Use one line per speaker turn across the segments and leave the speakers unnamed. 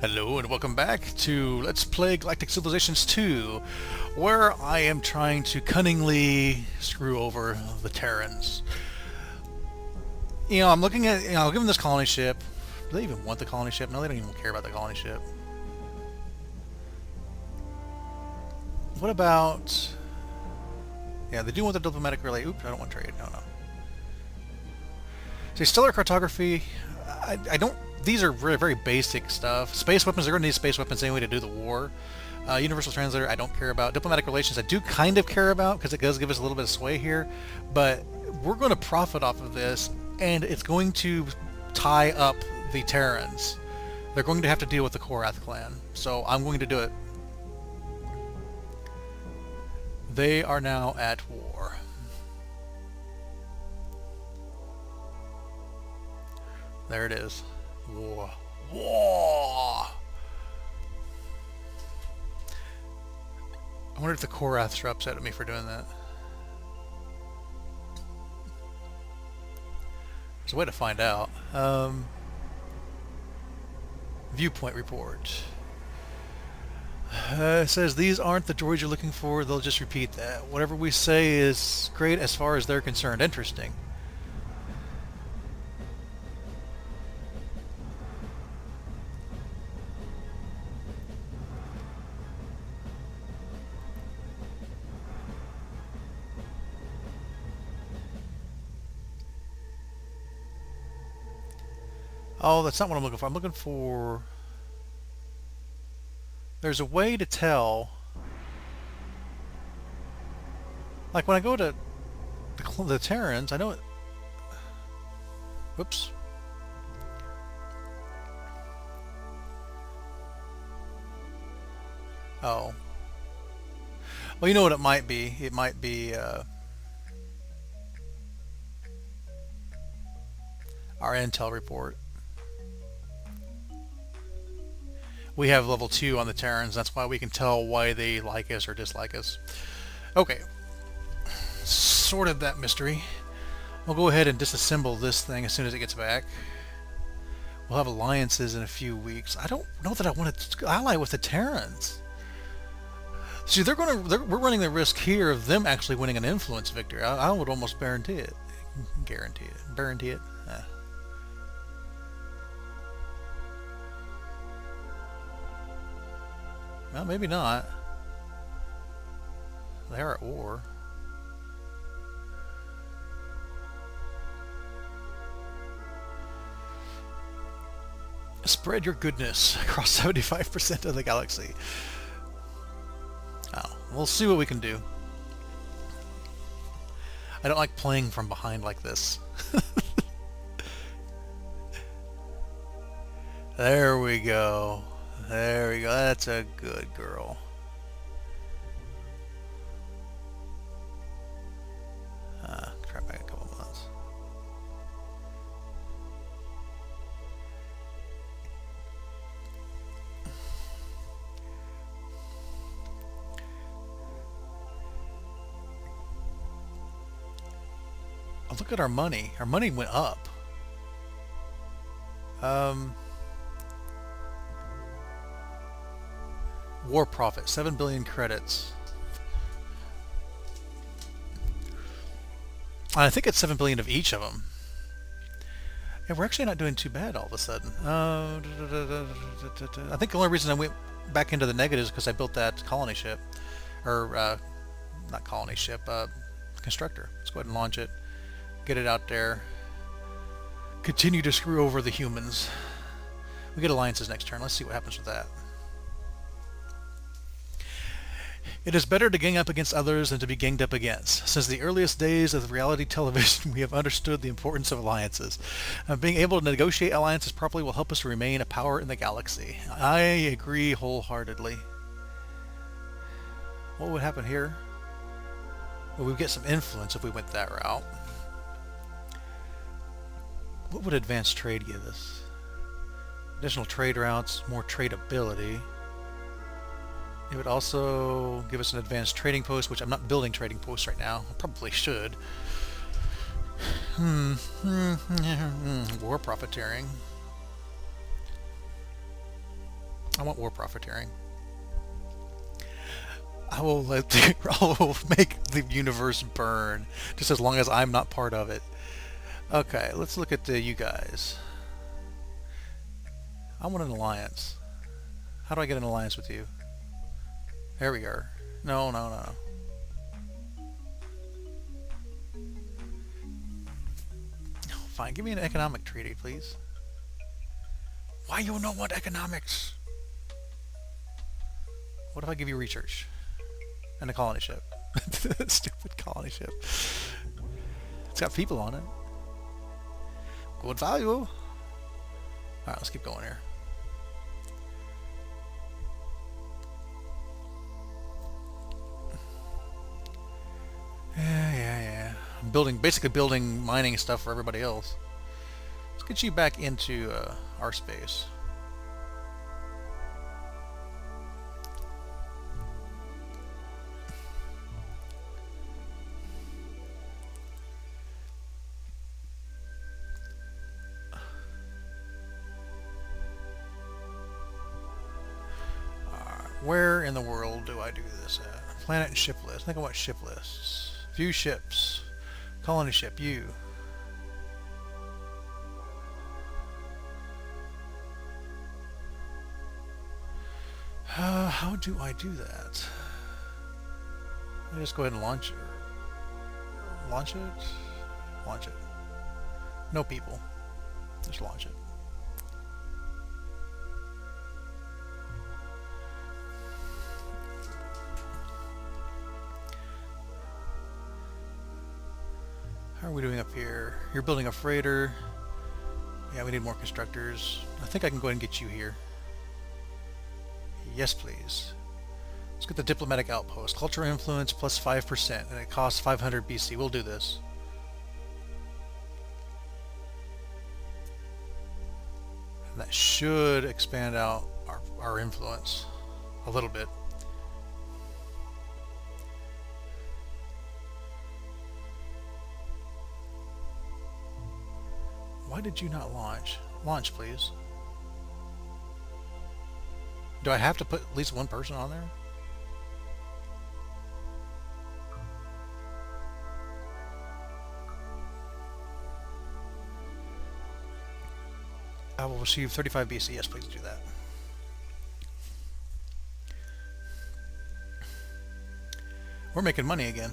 Hello and welcome back to Let's Play Galactic Civilizations 2, where I am trying to cunningly screw over the Terrans. I'm looking at, I'll give them this colony ship. Do they even want the colony ship? No, they don't even care about the colony ship. What about... Yeah, they do want the diplomatic relay. Oops, I don't want trade. No. See, stellar cartography, I don't... These are very, very basic stuff. Space weapons, they're going to need space weapons anyway to do the war. Universal translator, I don't care about. Diplomatic relations, I do kind of care about, because it does give us a little bit of sway here. But we're going to profit off of this, and it's going to tie up the Terrans. They're going to have to deal with the Korath clan, so I'm going to do it. They are now at war. There it is. War. War! I wonder if the Koraths are upset at me for doing that. There's a way to find out. Viewpoint report. It says, these aren't the droids you're looking for, they'll just repeat that. Whatever we say is great as far as they're concerned. Interesting. Oh, that's not what I'm looking for. I'm looking for... There's a way to tell... Like, when I go to the Terrans, I know it... Whoops. Oh. Well, you know what it might be. It might be, our intel report. We have level 2 on the Terrans, that's why we can tell why they like us or dislike us. Okay. Sorted that mystery. We'll go ahead and disassemble this thing as soon as it gets back. We'll have alliances in a few weeks. I don't know that I want to ally with the Terrans. See, we're running the risk here of them actually winning an influence victory. I would almost guarantee it. Guarantee it. Well, maybe not. They are at war. Spread your goodness across 75% of the galaxy. Oh, we'll see what we can do. I don't like playing from behind like this. There we go. There we go. That's a good girl. Try back a couple months. Oh, look at our money. Our money went up. War profit, 7 billion credits. I think it's 7 billion of each of them. Yeah, we're actually not doing too bad all of a sudden. I think the only reason I went back into the negatives is because I built that colony ship. Or, not colony ship, constructor. Let's go ahead and launch it. Get it out there. Continue to screw over the humans. We get alliances next turn. Let's see what happens with that. It is better to gang up against others than to be ganged up against. Since the earliest days of reality television, we have understood the importance of alliances. Being able to negotiate alliances properly will help us remain a power in the galaxy. I agree wholeheartedly. What would happen here? Well, we'd get some influence if we went that route. What would advanced trade give us? Additional trade routes, more tradability. It would also give us an advanced trading post, which I'm not building trading posts right now. I probably should. War profiteering. I want war profiteering. I will I will make the universe burn, just as long as I'm not part of it. Okay, let's look at you guys. I want an alliance. How do I get an alliance with you? There we are. No, no, no. Fine, give me an economic treaty, please. Why you don't want economics? What if I give you research? And a colony ship. Stupid colony ship. It's got people on it. Good value. Alright, let's keep going here. Yeah. I'm basically building mining stuff for everybody else. Let's get you back into our space. Where in the world do I do this at? Planet and ship list. Think about ship lists. View ships. Colony ship, you. How do I do that? Let me just go ahead and launch it. Launch it? Launch it. No people. Just launch it. How are we doing up here? You're building a freighter. Yeah, we need more constructors. I think I can go ahead and get you here. Yes, please. Let's get the diplomatic outpost. Cultural influence plus 5%, and it costs 500 BC. We'll do this. And that should expand out our influence a little bit. Why did you not launch? Launch, please. Do I have to put at least one person on there? I will receive 35 BC. Yes, please do that. We're making money again.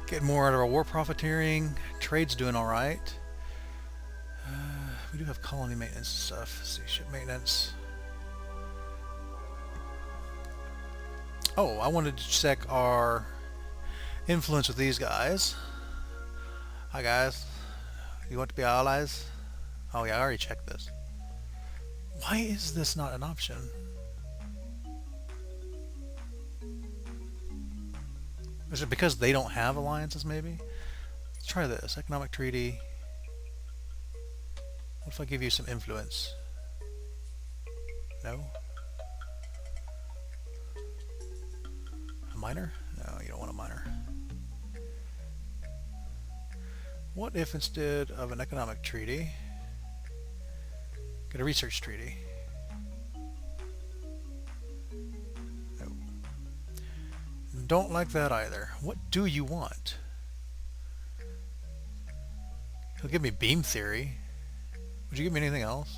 Getting more out of our war profiteering. Trade's doing alright. We do have colony maintenance stuff. Let's see, ship maintenance. Oh, I wanted to check our influence with these guys. Hi guys. You want to be allies? Oh yeah, I already checked this. Why is this not an option? Is it because they don't have alliances, maybe? Let's try this. Economic treaty. What if I give you some influence? No? A minor? No, you don't want a minor. What if instead of an economic treaty, get a research treaty? No. Don't like that either. What do you want? He'll give me beam theory. Would you give me anything else?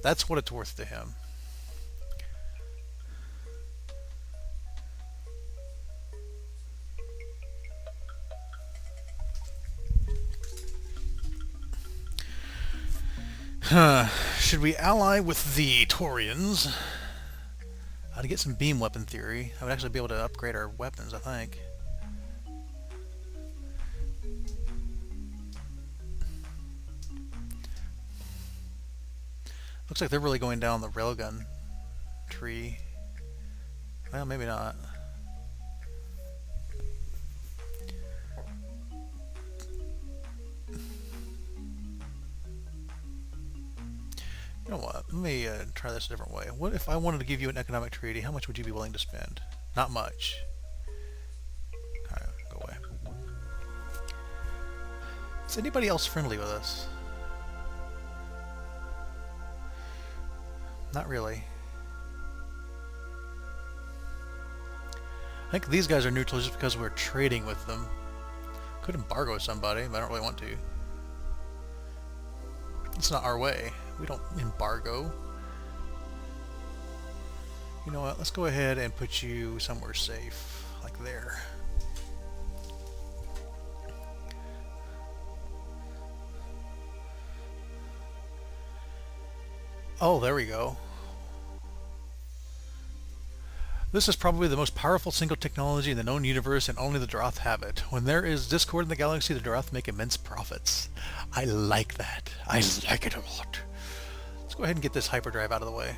That's what it's worth to him. Should we ally with the Taurians? To get some beam weapon theory. I would actually be able to upgrade our weapons, I think. Looks like they're really going down the railgun tree. Well, maybe not. You know what? Let me try this a different way. What if I wanted to give you an economic treaty? How much would you be willing to spend? Not much. Is anybody else friendly with us? Not really. I think these guys are neutral just because we're trading with them. Could embargo somebody, but I don't really want to. It's not our way. We don't embargo. You know what? Let's go ahead and put you somewhere safe, like there. Oh, there we go. This is probably the most powerful single technology in the known universe, and only the Droth have it. When there is discord in the galaxy, the Droth make immense profits. I like that. I like it a lot. Let's go ahead and get this hyperdrive out of the way.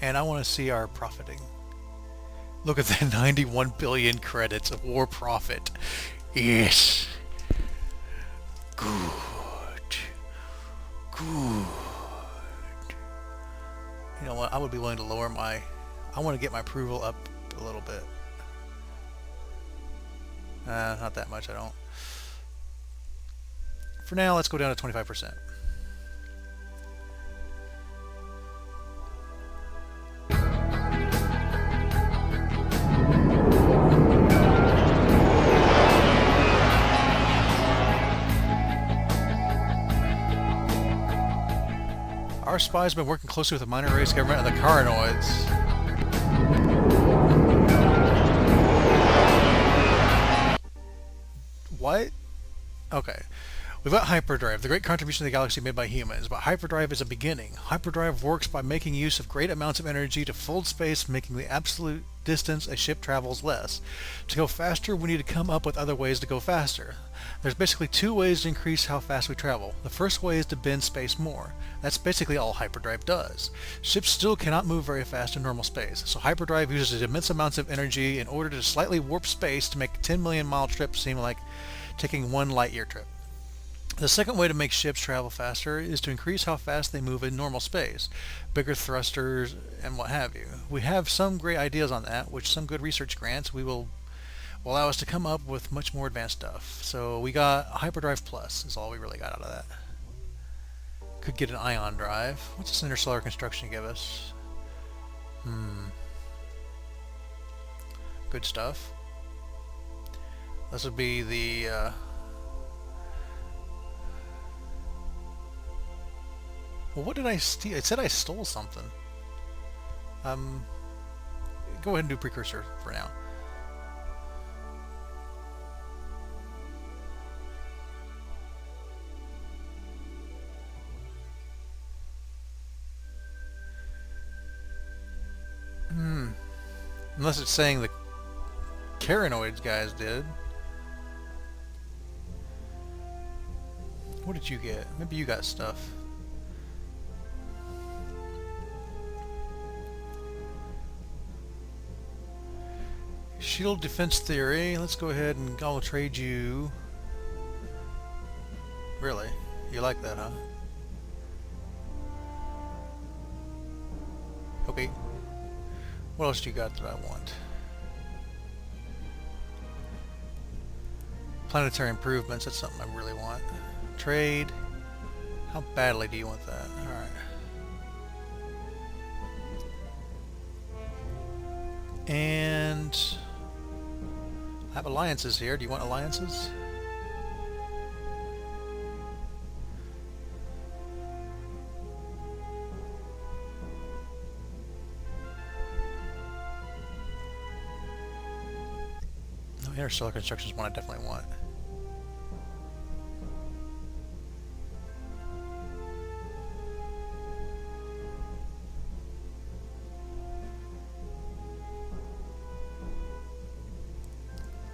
And I want to see our profiting. Look at that, 91 billion credits of war profit. Yes. Good. Good. You know what? I would be willing to lower my... I want to get my approval up a little bit. Not that much, I don't. For now, let's go down to 25%. Our spies have been working closely with the minor race government and the Caranoids. What? Okay. We've got hyperdrive, the great contribution to the galaxy made by humans, but hyperdrive is a beginning. Hyperdrive works by making use of great amounts of energy to fold space, making the absolute distance a ship travels less. To go faster, we need to come up with other ways to go faster. There's basically two ways to increase how fast we travel. The first way is to bend space more. That's basically all hyperdrive does. Ships still cannot move very fast in normal space, so hyperdrive uses immense amounts of energy in order to slightly warp space to make a 10 million mile trip seem like taking 1 light year trip. The second way to make ships travel faster is to increase how fast they move in normal space, bigger thrusters and what have you. We have some great ideas on that, which some good research grants will allow us to come up with much more advanced stuff. So we got Hyperdrive Plus is all we really got out of that. Could get an ion drive. What's this interstellar construction give us? Good stuff. This would be the well, what did I steal? It said I stole something. Go ahead and do precursor for now. Unless it's saying the Caranoids guys did. What did you get? Maybe you got stuff. Shield defense theory. Let's go ahead and I'll trade you. Really? You like that, huh? Okay. What else do you got that I want? Planetary improvements. That's something I really want. Trade. How badly do you want that? Alright. And I have alliances here. Do you want alliances? No, interstellar construction is one I definitely want.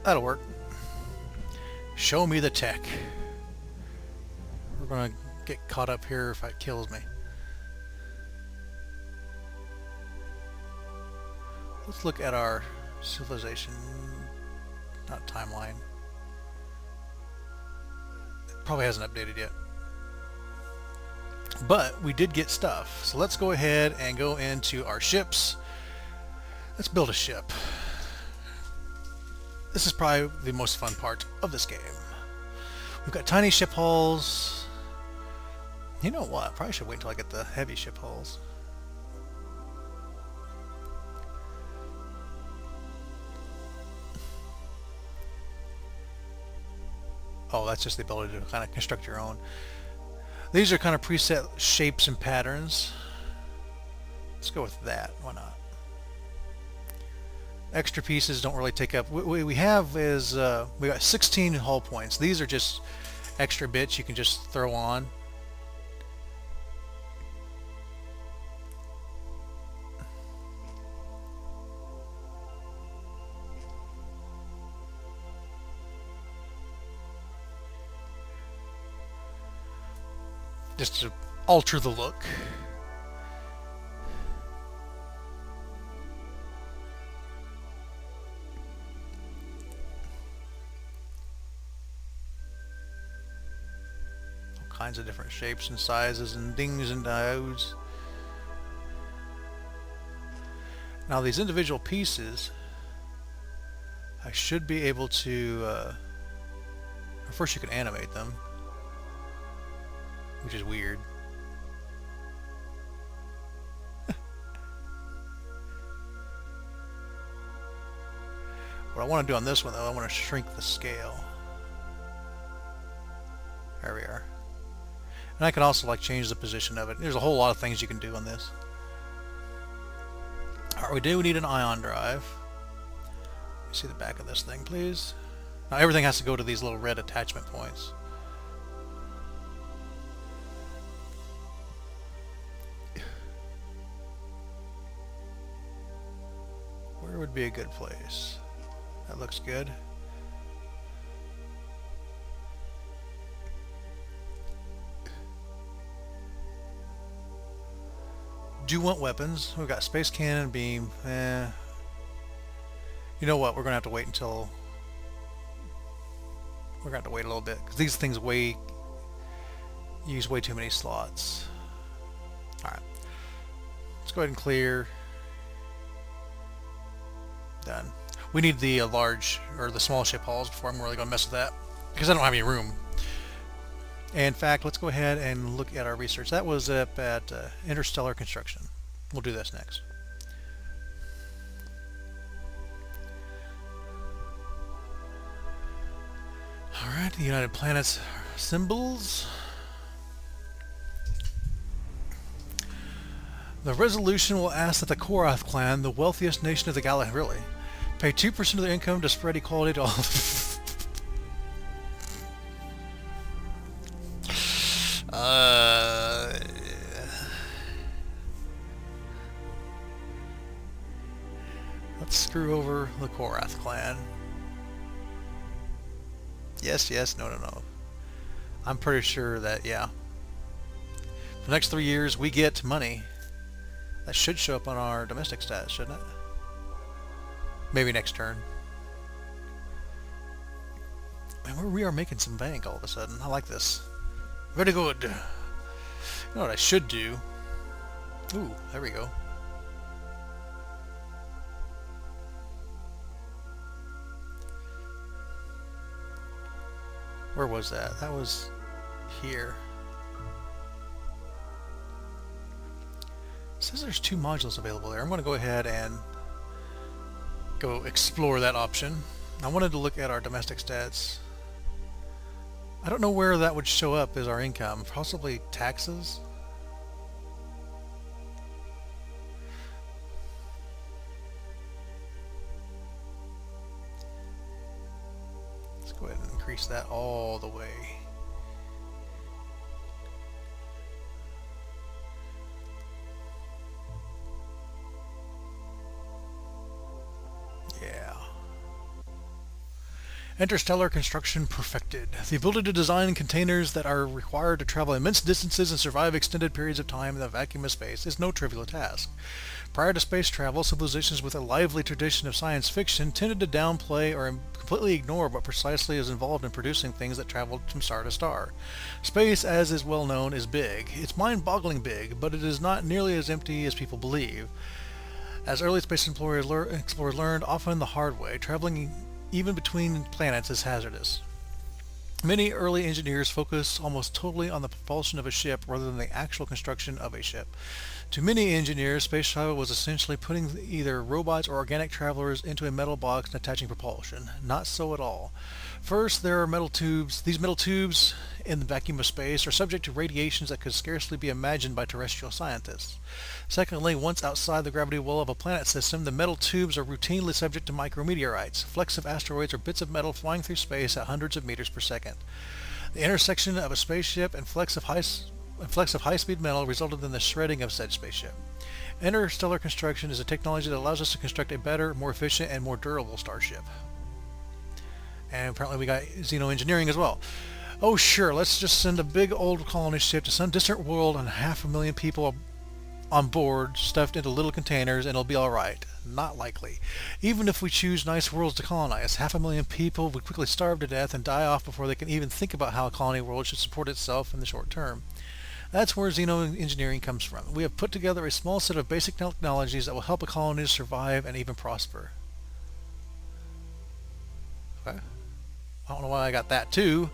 That'll work. Show me the tech. We're gonna get caught up here if it kills me. Let's look at our civilization, not timeline. It probably hasn't updated yet. But we did get stuff. So let's go ahead and go into our ships. Let's build a ship. this is probably the most fun part of this game. We've got tiny ship hulls. You know what? Probably should wait until I get the heavy ship hulls. Oh, that's just the ability to kind of construct your own. These are kind of preset shapes and patterns. Let's go with that. Why not? Extra pieces don't really take up. What we have is we got 16 hull points. These are just extra bits you can just throw on. Just to alter the look. All kinds of different shapes and sizes and dings and diodes. Now these individual pieces, I should be able to, first you can animate them, which is weird. What I want to do on this one, though, I want to shrink the scale. There we are. And I can also like change the position of it. There's a whole lot of things you can do on this. Alright, we do need an ion drive. Let me see the back of this thing, please. Now everything has to go to these little red attachment points. Where would be a good place? That looks good. Do you want weapons? We've got space cannon, beam. You know what? We're gonna have to wait until. We're gonna have to wait a little bit because these things use way too many slots. All right. Let's go ahead and clear. Done. We need the large or the small ship hulls before I'm really going to mess with that because I don't have any room. And in fact, let's go ahead and look at our research. That was up at interstellar construction. We'll do this next. Alright, the United Planets symbols. The resolution will ask that the Korath clan, the wealthiest nation of the Galactic, really, pay 2% of their income to spread equality to all. Let's screw over the Korath clan. Yes, yes, no, no, no. I'm pretty sure that, yeah. For the next 3 years, we get money. That should show up on our domestic stats, shouldn't it? Maybe next turn. Man, we are making some bank all of a sudden. I like this. Very good. You know what I should do? Ooh, there we go. Where was that? That was here. It says there's 2 modules available there. I'm going to go ahead and go explore that option. I wanted to look at our domestic stats. I don't know where that would show up as our income. Possibly taxes? Let's go ahead and increase that all the way. Yeah. Interstellar construction perfected. The ability to design containers that are required to travel immense distances and survive extended periods of time in the vacuum of space is no trivial task. Prior to space travel, civilizations with a lively tradition of science fiction tended to downplay or completely ignore what precisely is involved in producing things that travel from star to star. Space, as is well known, is big. It's mind-boggling big, but it is not nearly as empty as people believe. As early space explorers learned, often the hard way, traveling even between planets, is hazardous. Many early engineers focus almost totally on the propulsion of a ship rather than the actual construction of a ship. To many engineers, space travel was essentially putting either robots or organic travelers into a metal box and attaching propulsion. Not so at all. First, there are metal tubes. These metal tubes in the vacuum of space are subject to radiations that could scarcely be imagined by terrestrial scientists. Secondly, once outside the gravity well of a planet system, the metal tubes are routinely subject to micrometeorites, flecks of asteroids, or bits of metal flying through space at hundreds of meters per second. The intersection of a spaceship and flecks of high-speed metal resulted in the shredding of said spaceship. Interstellar construction is a technology that allows us to construct a better, more efficient, and more durable starship. And apparently we got xenoengineering as well. Oh sure, let's just send a big old colony ship to some distant world and 500,000 people on board stuffed into little containers and it'll be alright. Not likely. Even if we choose nice worlds to colonize, 500,000 people would quickly starve to death and die off before they can even think about how a colony world should support itself in the short term. That's where xenoengineering comes from. We have put together a small set of basic technologies that will help a colony survive and even prosper. Okay. I don't know why I got that too.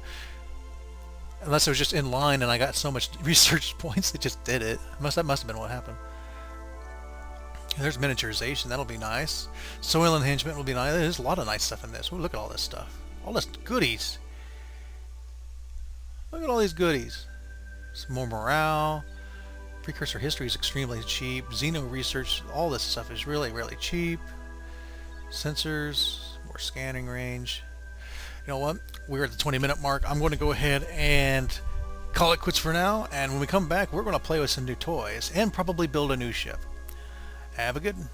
Unless it was just in line and I got so much research points it just did it. That must have been what happened. There's miniaturization, that'll be nice. Soil enhancement will be nice. There's a lot of nice stuff in this. Ooh, look at all this stuff. All this goodies. Look at all these goodies. Some more morale. Precursor history is extremely cheap. Xeno research, all this stuff is really, really cheap. Sensors, more scanning range. You know what? We're at the 20-minute mark. I'm going to go ahead and call it quits for now. And when we come back, we're going to play with some new toys and probably build a new ship. Have a good one.